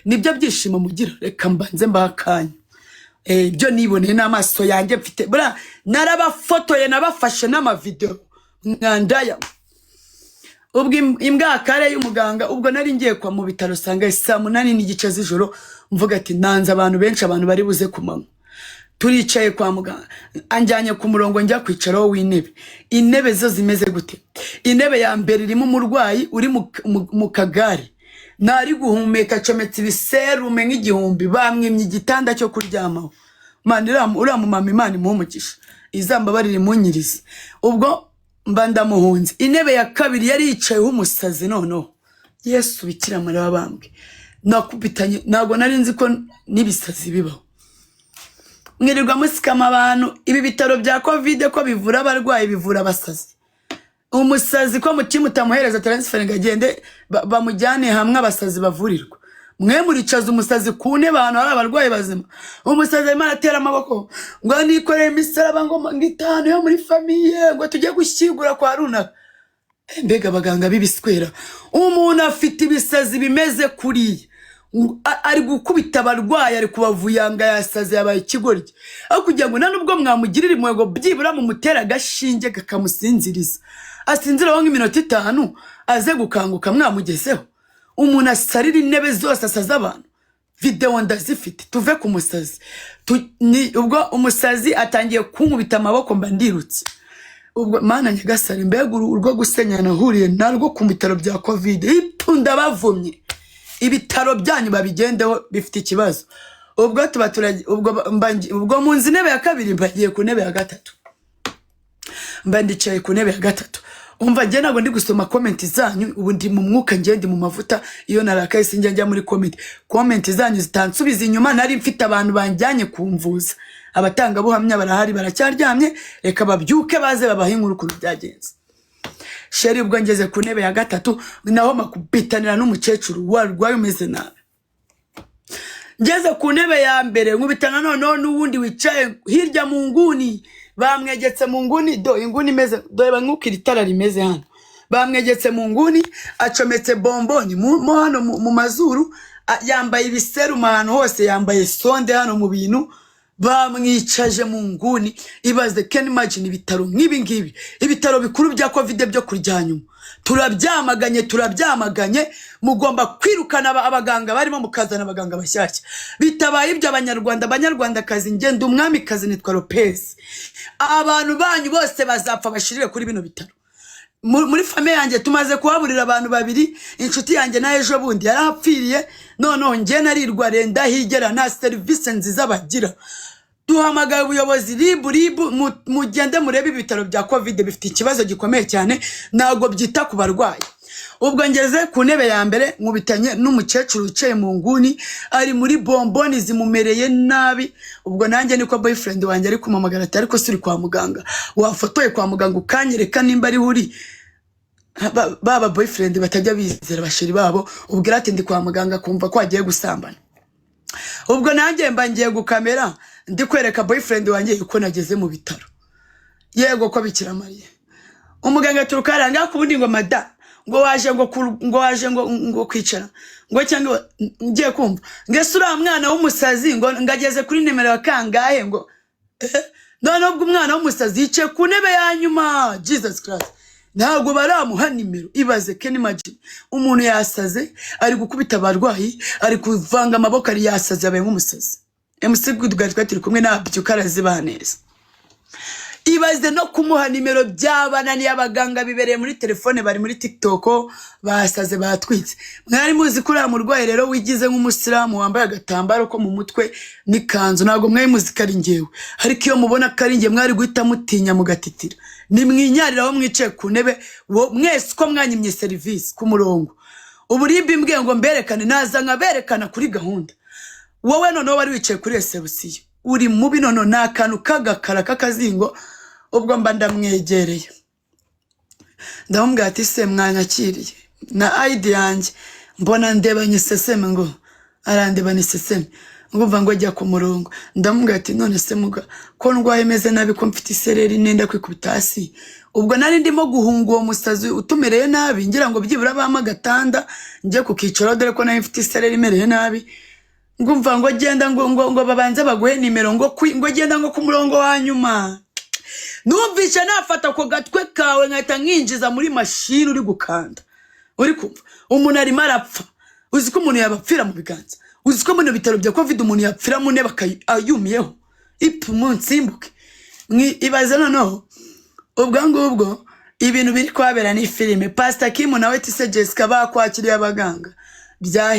nibyo byishimo mugira reka mbanze mbakanya ibyo niboneye n'amaso yanjye mfite bura narabafotoye nabafashe n'amavideo mwandaya ubwo imbwa kare y'umuganga ubwo nari ngiye kwa mu bitaro sanga saa 8:30 z'ijoro mvuga ati nanze abantu benshi abantu bari buze kumanywa turicaye kwa muganga anjyanye ku murongo njya kwicaraho w'intebe intebe zo zimeze gute intebe ya mbere irimo umurwayi uri mu kagare nari guhumeka cometse ibiserume nk'igihumbi bamwimye igitanda cyo kuryamaho manira uri mu mama Imana imuhumugisha izamba bari munyiriza ubwo mba ndamuhunze intebe ya kabiri yari yicayeho umusazi noneho Yesu bikira muri abambwe nakubitanye nago nari nzi ko nibisazi bibaho mwirirwa musikama abantu ibi bitaro bya covid ko bivura abarwayi bivura abasazi umusazi ko mutima utamuhereza transfer ngagende bamujyane hamwe abasazi bavurirwa mwe muricaza umusazi ku ntebe abantu ari abarwayi bazima umusazi Imana atera amaboko ngo nikoreye imisaraba ngo ngitano yo muri famiye ngo tujye gushyigura kwa runaka mbega abaganga bibiswera umuntu afite ibisazi bimeze kuriye ari gukubita abarwayi ari kubavuyanga yasaze yabaye ikigoryi aho kugira ngo nanubwo mwamugirira imwego byibura mu mutera gashinge kakamusinziriza asinziraho nk'iminota 5 aze gukanguka mwamugezeho umuntu asarira intebe zose asaza abantu video ndazifite tuve ku musazi ubwo umusazi atangiye kunkubita amaboko mba ndirutse ubwo Mana nyagasare mbega urwo gusenyana huriye narwo ku bitaro bya covid ipunda bavumye ibitaro byanyu babigendeho bifite ikibazo ubwo tuba ubwo munzi intebe ya kabiri mbagiye ku ntebe ya gatatu mbandicaye ku ntebe ya gatatu umva nge nago ndi gusoma comment zanyu ubu ndi mu mwuka ngende mu mavuta iyo narakaye sinjya njya muri comment zanyu zitansubiza inyuma nari mfite abantu banjyanye kumvuza abatanga buhamya barahari baracyaryamye reka babyuke baze babaha inkuru ku byagenze sheri ubwo ngeze ku ntebe ya gatatu naho makubitanira n'umukecuru warwaye umeze nabi ngeze ku ntebe ya mbere nkubitana noneho n'uwundi wicaye hirya mu nguni bamwegetse mu nguni inguni imeze do nk'ukira itara rimeze hano bamwegetse mu nguni acometse bomboni mu hano mu mazuru yambaye ibiserume ahantu hose yambaye sonde hano mu bintu bamwicaje mu nguni ibaze can imagine ibitaro nk'ibi ngibi ibitaro bikuru bya covid byo kuryanyuma turabyamaganye mugomba kwirukana abaganga barimo mukazana abaganga bashyashya bitabaye ibyo abanyarwandakazi ngende umwami kazi nitwa Lopez abantu banyu bose bazapfa bashirire kuri bino bitaro muri famille yanjye tumaze kuhaburira abantu babiri inshuti yanjye na ejo bundi yarahapfiriye noneho nge narirwa renda higera nta service nziza bagira duhamagaye ubuyobozi ribu mugende murebe ibitaro bya covid bifite ikibazo gikomeye cyane nago byita ku barwayi ubwo ngeze ku ntebe ya mbere nkubitanye n'umukecuru uciye mu nguni ari muri bomboni zimumereye nabi ubwo nanjye niko boyfriend wanjye ari kumamagara ati ariko suri kwa muganga wafotoye kwa muganga ukanyereka nimba ari huri baba boyfriend batajya bizera bashiri babo ubwira ati ndi kwa muganga kumva ko agiye gusambana ubwo nanjye mba ngiye gukamera ndi kwereka boyfriend wanjye uko nageze mu bitaro yego ko bikira Mariya umuganga turukaranga kubundi ngo mada ngo waje ngo kwicara ngo cyangwa ngiye kumva ngese uri mwana w'umusazi ngo ngageze kuri nimero ya kangahe ngo none ubwo umwana w'umusazi yicaye ku ntebe ya nyuma Jesus Christ ntabwo baramuha nimero ibaze can imagine umuntu yasaze ari gukubita abarwayi ari kuvanga amaboko ari yasaze abaye nk'umusazi MC Good turi kumwe nabyuka araziba neza ibaze no kumuha nimero byabananiye abaganga bibereye muri telefone bari muri TikTok basaze batwitse mwari muzi kuri amurwaye rero wigize nk'umusilamu wambaye agatambaro ko mu mutwe nikanzu nago mwaye muzi kari ngewe ariko iyo mubona kari nge mwari guhita mutinya mugatitira ni mwinyariraho mwicaye ku ntebe mwese ko mwanyimye service ku murongo uburimbi mbwe ngo mberekane naza nkaberekana kuri gahunda wowe noneho wari wicaye kuri reception uri mubi noneho nakantu kagakara kakazingo ubwo mba ndamwegereye ndamubwira ati se mwanyakiriye na ID yanjye mbona ndebanye seseme ngo arandebanye seseme ngumva ngo ajya ku murongo ndamubwira ati none se muga ko ndwaye meze nabi ko mfite isereri nenda kwikubita hasi ubwo nari ndimo guhunga uwo musazi utumereye nabi ngira ngo byibura bama agatanda njye kukicaro dore ko nari mfite isereri imereye nabi ngumva ngo genda ngo babanze baguhe nimero ngo genda ngo ku murongo wa nyuma numvisha nafata ko gatwe kawe nkahita nkinjiza muri mashini uri gukanda uri kumva umuntu arimo arapfa uzi ko umuntu yabapfira mu biganza uzi ko mu bitaro bya covid umuntu yapfira mu ntebe akayumiyeho ipu munsimbuke ibaze noneho ubwo ngubwo ibintu biri kwabera ni filime Pastor Kim nawe Tise Jessica bakwakiriye abaganga byahe